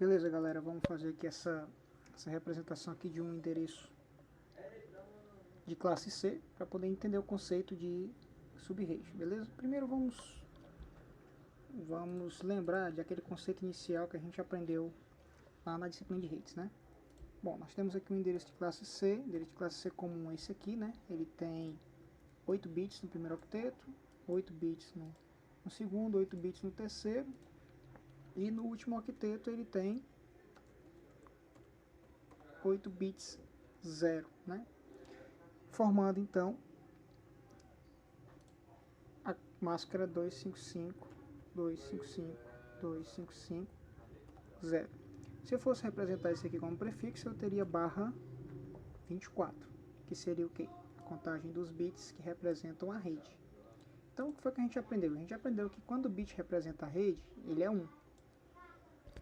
Beleza, galera, vamos fazer aqui essa representação aqui de um endereço de classe C para poder entender o conceito de subrede, beleza? Primeiro vamos lembrar de aquele conceito inicial que a gente aprendeu lá na disciplina de redes, né? Bom, nós temos aqui um endereço de classe C, endereço de classe C comum é esse aqui, né? Ele tem 8 bits no primeiro octeto, 8 bits no segundo, 8 bits no terceiro, e no último octeto ele tem 8 bits 0, né? Formando então a máscara 255, 255, 255, 0. Se eu fosse representar isso aqui como prefixo, eu teria barra 24, que seria o quê? A contagem dos bits que representam a rede. Então, o que foi que a gente aprendeu? A gente aprendeu que quando o bit representa a rede, ele é 1.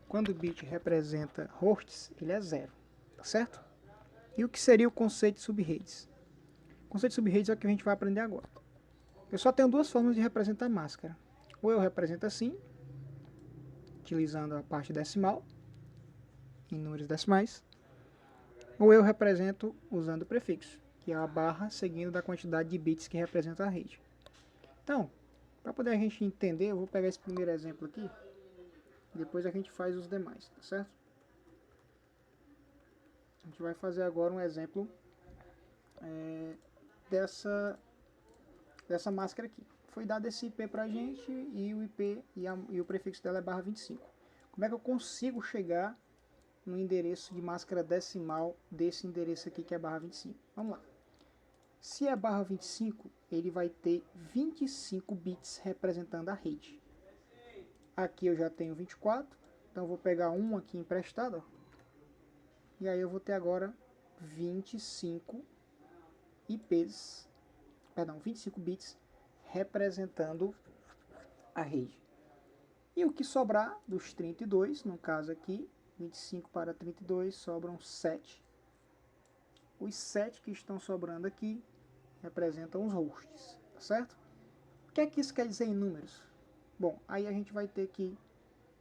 Quando o bit representa hosts, ele é 0. Tá certo? E o que seria o conceito de subredes? O conceito de subredes é o que a gente vai aprender agora. Eu só tenho duas formas de representar a máscara. Ou eu represento assim, utilizando a parte decimal, em números decimais, ou eu represento usando o prefixo, que é a barra seguindo da quantidade de bits que representa a rede. Então, para poder a gente entender, eu vou pegar esse primeiro exemplo aqui, e depois a gente faz os demais, tá certo? A gente vai fazer agora um exemplo dessa máscara aqui. Foi dado esse IP para a gente e o IP e o prefixo dela é barra 25. Como é que eu consigo chegar no endereço de máscara decimal desse endereço aqui que é barra 25? Vamos lá. Se é barra 25, ele vai ter 25 bits representando a rede. Aqui eu já tenho 24, então eu vou pegar um aqui emprestado, ó, e aí eu vou ter agora 25 IPs, perdão, 25 bits representando a rede. E o que sobrar dos 32, no caso aqui, 25 para 32, sobram 7. Os 7 que estão sobrando aqui representam os hosts, tá certo? O que é que isso quer dizer em números? Bom, aí a gente vai ter que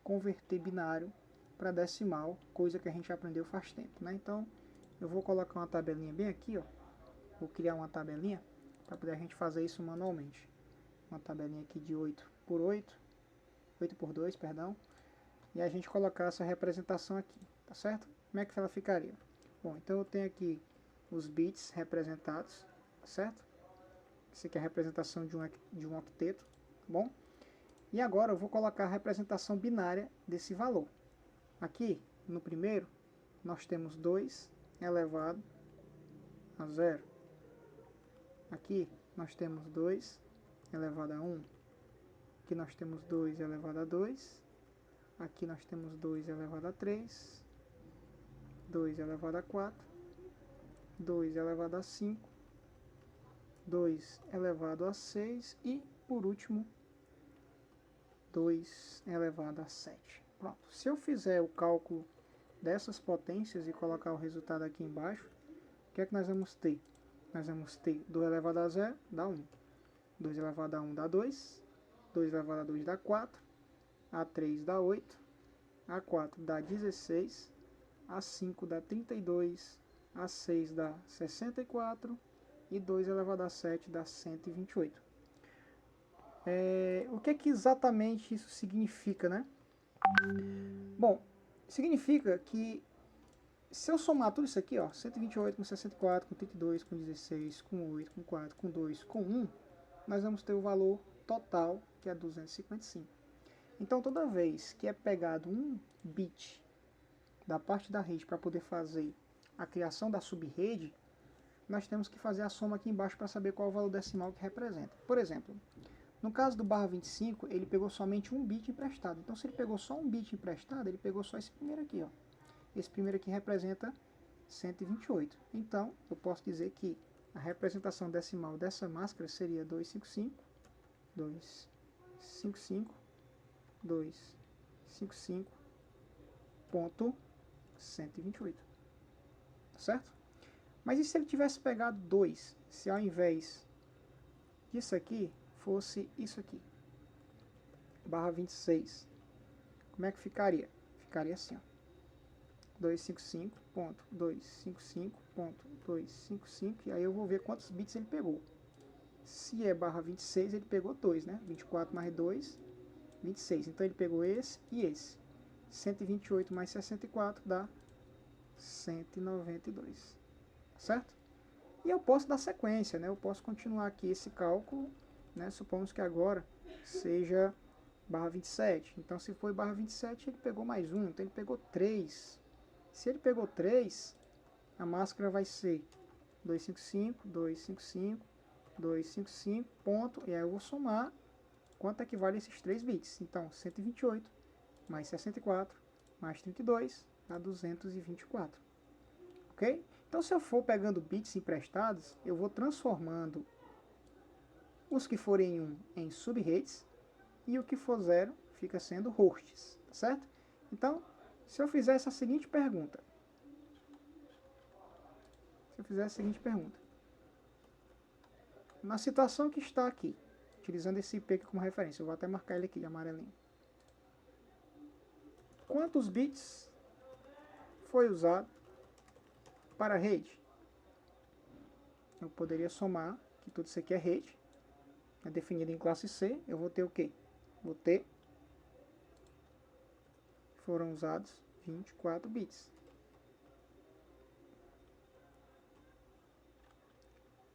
converter binário para decimal, coisa que a gente aprendeu faz tempo, né? Então, eu vou colocar uma tabelinha bem aqui, ó. Vou criar uma tabelinha para poder a gente fazer isso manualmente. Uma tabelinha aqui de 8 por 8, 8 por 2, perdão. E a gente colocar essa representação aqui, tá certo? Como é que ela ficaria? Bom, então eu tenho aqui os bits representados, tá certo? Isso aqui é a representação de um octeto, tá bom? E agora eu vou colocar a representação binária desse valor. Aqui, no primeiro, nós temos 2 elevado a 0. Aqui, nós temos 2 elevado a 1. Aqui nós temos 2 elevado a 2. Aqui nós temos 2 elevado a 3. 2 elevado a 4. 2 elevado a 5. 2 elevado a 6. E, por último, 2 elevado a 7. Pronto. Se eu fizer o cálculo dessas potências e colocar o resultado aqui embaixo, o que é que nós vamos ter? Nós vamos ter 2 elevado a 0 dá 1. 2 elevado a 1 dá 2. 2 elevado a 2 dá 4. A 3 dá 8. A 4 dá 16. A 5 dá 32. A 6 dá 64. E 2 elevado a 7 dá 128. O que é que exatamente isso significa, né? Bom, significa que se eu somar tudo isso aqui, ó, 128 com 64, com 32, com 16, com 8, com 4, com 2, com 1, nós vamos ter o valor total, que é 255. Então, toda vez que é pegado um bit da parte da rede para poder fazer a criação da subrede, nós temos que fazer a soma aqui embaixo para saber qual é o valor decimal que representa. Por exemplo, no caso do barra 25, ele pegou somente um bit emprestado. Então, se ele pegou só um bit emprestado, ele pegou só esse primeiro aqui, ó. Esse primeiro aqui representa 128. Então, eu posso dizer que a representação decimal dessa máscara seria 255, 255, 255.128. Tá certo? Mas e se ele tivesse pegado 2? Se ao invés disso aqui fosse isso aqui, barra 26, como é que ficaria? Ficaria assim, ó. 255.255.255, e aí eu vou ver quantos bits ele pegou. Se é barra 26, ele pegou 2, né? 24 mais 2, 26. Então ele pegou esse e esse. 128 mais 64 dá 192, certo? E eu posso dar sequência, né? Eu posso continuar aqui esse cálculo, né? Supomos que agora seja barra 27. Então se foi barra 27, ele pegou mais um, então ele pegou 3. Se ele pegou 3, a máscara vai ser 255, 255, 255, ponto, e aí eu vou somar quanto equivale a esses 3 bits. Então 128 mais 64 mais 32 dá 224. Ok? Então se eu for pegando bits emprestados, eu vou transformando os que forem 1 em subredes e o que for 0 fica sendo hosts, tá certo? Então, se eu fizer essa seguinte pergunta, na situação que está aqui, utilizando esse IP aqui como referência, eu vou até marcar ele aqui de amarelinho. Quantos bits foi usado para a rede? Eu poderia somar, que tudo isso aqui é rede, é definido em classe C, eu vou ter o quê? Vou ter, foram usados 24 bits.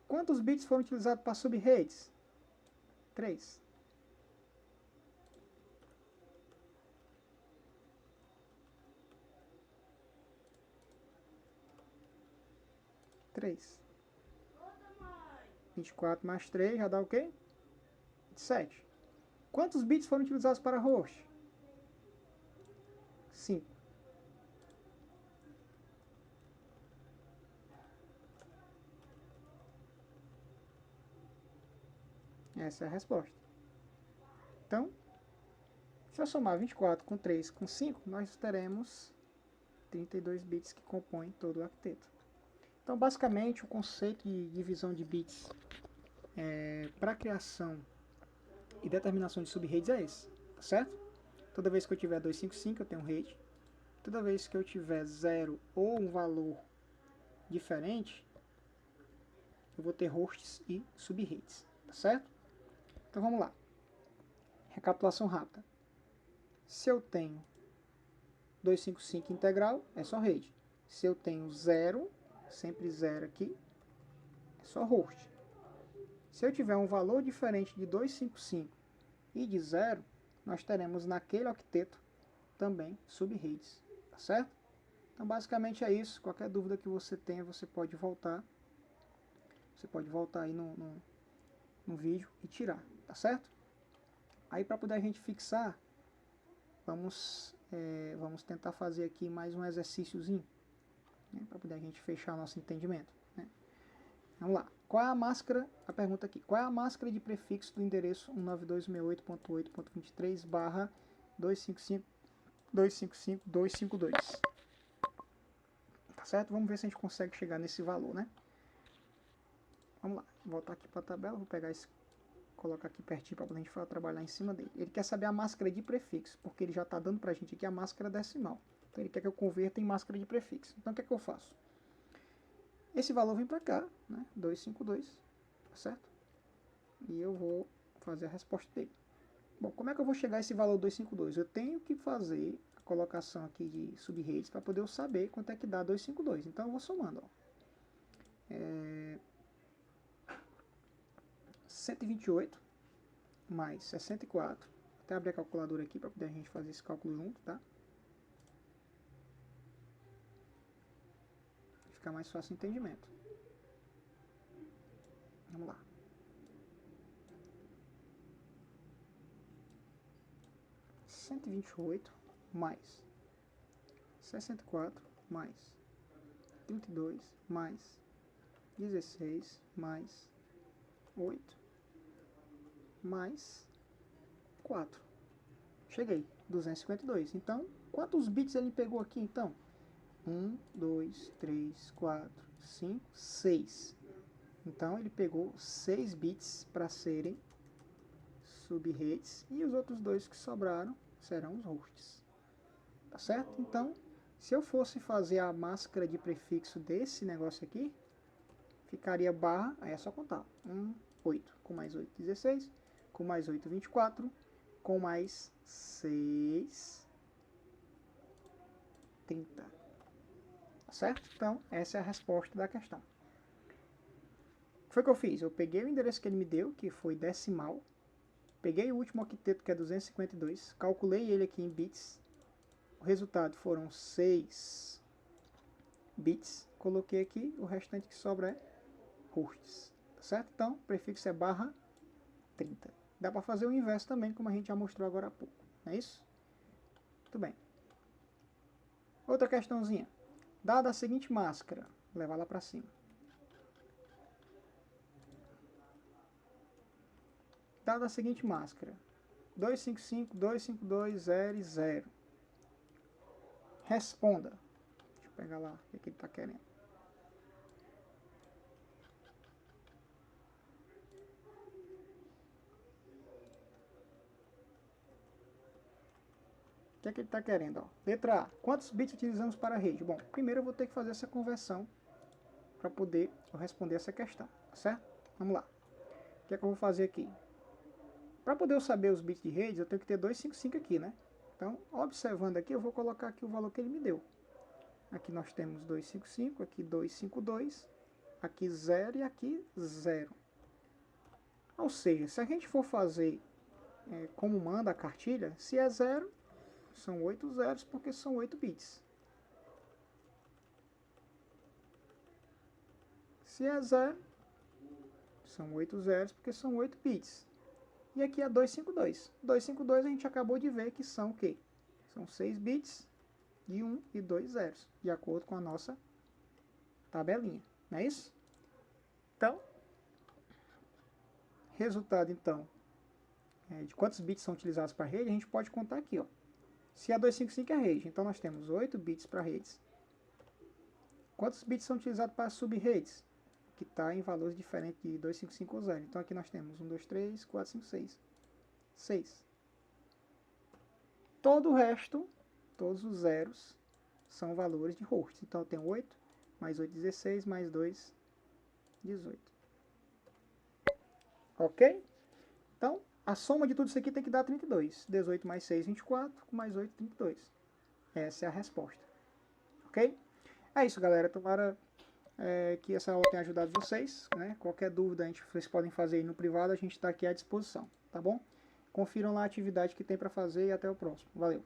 Quantos bits foram utilizados para subredes? 3. Três. 24 mais 3 já dá o quê? 27. Quantos bits foram utilizados para host? 5. Essa é a resposta. Então, se eu somar 24 com 3 com 5, nós teremos 32 bits que compõem todo o octeto. Então, basicamente, o conceito de divisão de bits para criação e determinação de subredes é esse, tá certo? Toda vez que eu tiver 255, eu tenho rede. Toda vez que eu tiver 0 ou um valor diferente, eu vou ter hosts e subredes, tá certo? Então vamos lá. Recapitulação rápida. Se eu tenho 255 integral, é só rede. Se eu tenho 0, sempre 0 aqui, é só host. Se eu tiver um valor diferente de 255 e de 0, nós teremos naquele octeto também subredes, tá certo? Então basicamente é isso. Qualquer dúvida que você tenha, você pode voltar. Você pode voltar aí no vídeo e tirar, tá certo? Aí para poder a gente fixar, vamos tentar fazer aqui mais um exercíciozinho, né, para poder a gente fechar nosso entendimento, né? Vamos lá. Qual é a máscara, a pergunta aqui, qual é a máscara de prefixo do endereço 192.8.8.23/255.255.252? Tá certo? Vamos ver se a gente consegue chegar nesse valor, né? Vamos lá, vou voltar aqui para a tabela, vou pegar esse, colocar aqui pertinho para a gente trabalhar em cima dele. Ele quer saber a máscara de prefixo, porque ele já está dando para a gente aqui a máscara decimal. Então ele quer que eu converta em máscara de prefixo. Então o que é que eu faço? Esse valor vem para cá, né? 252, tá certo? E eu vou fazer a resposta dele. Bom, como é que eu vou chegar a esse valor 252? Eu tenho que fazer a colocação aqui de subredes para poder eu saber quanto é que dá 252. Então eu vou somando, ó. 128 mais 64. Até abrir a calculadora aqui para poder a gente fazer esse cálculo junto, tá? Ficar mais fácil o entendimento. Vamos lá. 128 mais 64 mais 32 mais 16 mais 8 mais 4. Cheguei, 252. Então, quantos bits ele pegou aqui, então? 1, 2, 3, 4, 5, 6. Então, ele pegou 6 bits para serem subredes e os outros dois que sobraram serão os hosts. Tá certo? Então, Se eu fosse fazer a máscara de prefixo desse negócio aqui, ficaria barra, aí é só contar. 1, 8, com mais 8, 16, com mais 8, 24, com mais 6, 30. Tá certo? Então, essa é a resposta da questão. O que foi que eu fiz? Eu peguei o endereço que ele me deu, que foi decimal, peguei o último octeto, que é 252, calculei ele aqui em bits, o resultado foram 6 bits, coloquei aqui, o restante que sobra é hosts, tá certo? Então, o prefixo é barra 30. Dá para fazer o inverso também, como a gente já mostrou agora há pouco, não é isso? Muito bem. Outra questãozinha. Dada a seguinte máscara, vou levar lá para cima. Dada a seguinte máscara, 255, 252, 0 e 0. Responda. Deixa eu pegar lá o que ele está querendo. O que é que ele está querendo? Ó? Letra A. Quantos bits utilizamos para a rede? Bom, primeiro eu vou ter que fazer essa conversão para poder responder essa questão, tá certo? Vamos lá. O que é que eu vou fazer aqui? Para poder eu saber os bits de rede, eu tenho que ter 255 aqui, né? Então, observando aqui, eu vou colocar aqui o valor que ele me deu. Aqui nós temos 255, aqui 252, aqui 0 e aqui 0. Ou seja, se a gente for fazer como manda a cartilha, se é 0, são 8 zeros porque são 8 bits. Se é 0, são 8 zeros porque são 8 bits. E aqui é 252. 252 a gente acabou de ver que são o quê? São 6 bits de 1 e 2 zeros, de acordo com a nossa tabelinha, não é isso? Então, resultado então de quantos bits são utilizados para a rede, a gente pode contar aqui, ó. Se a 255 é a rede, então nós temos 8 bits para redes. Quantos bits são utilizados para sub-redes? Que está em valores diferentes de 255 ou 0. Então aqui nós temos 1, 2, 3, 4, 5, 6. 6. Todo o resto, todos os zeros, são valores de hosts. Então eu tenho 8, mais 8, 16, mais 2, 18. Ok? Então, a soma de tudo isso aqui tem que dar 32. 18 mais 6, 24, com mais 8, 32. Essa é a resposta. Ok? É isso, galera. Tomara que essa aula tenha ajudado vocês, né? Qualquer dúvida vocês podem fazer aí no privado, a gente está aqui à disposição, tá bom? Confiram lá a atividade que tem para fazer e até o próximo. Valeu!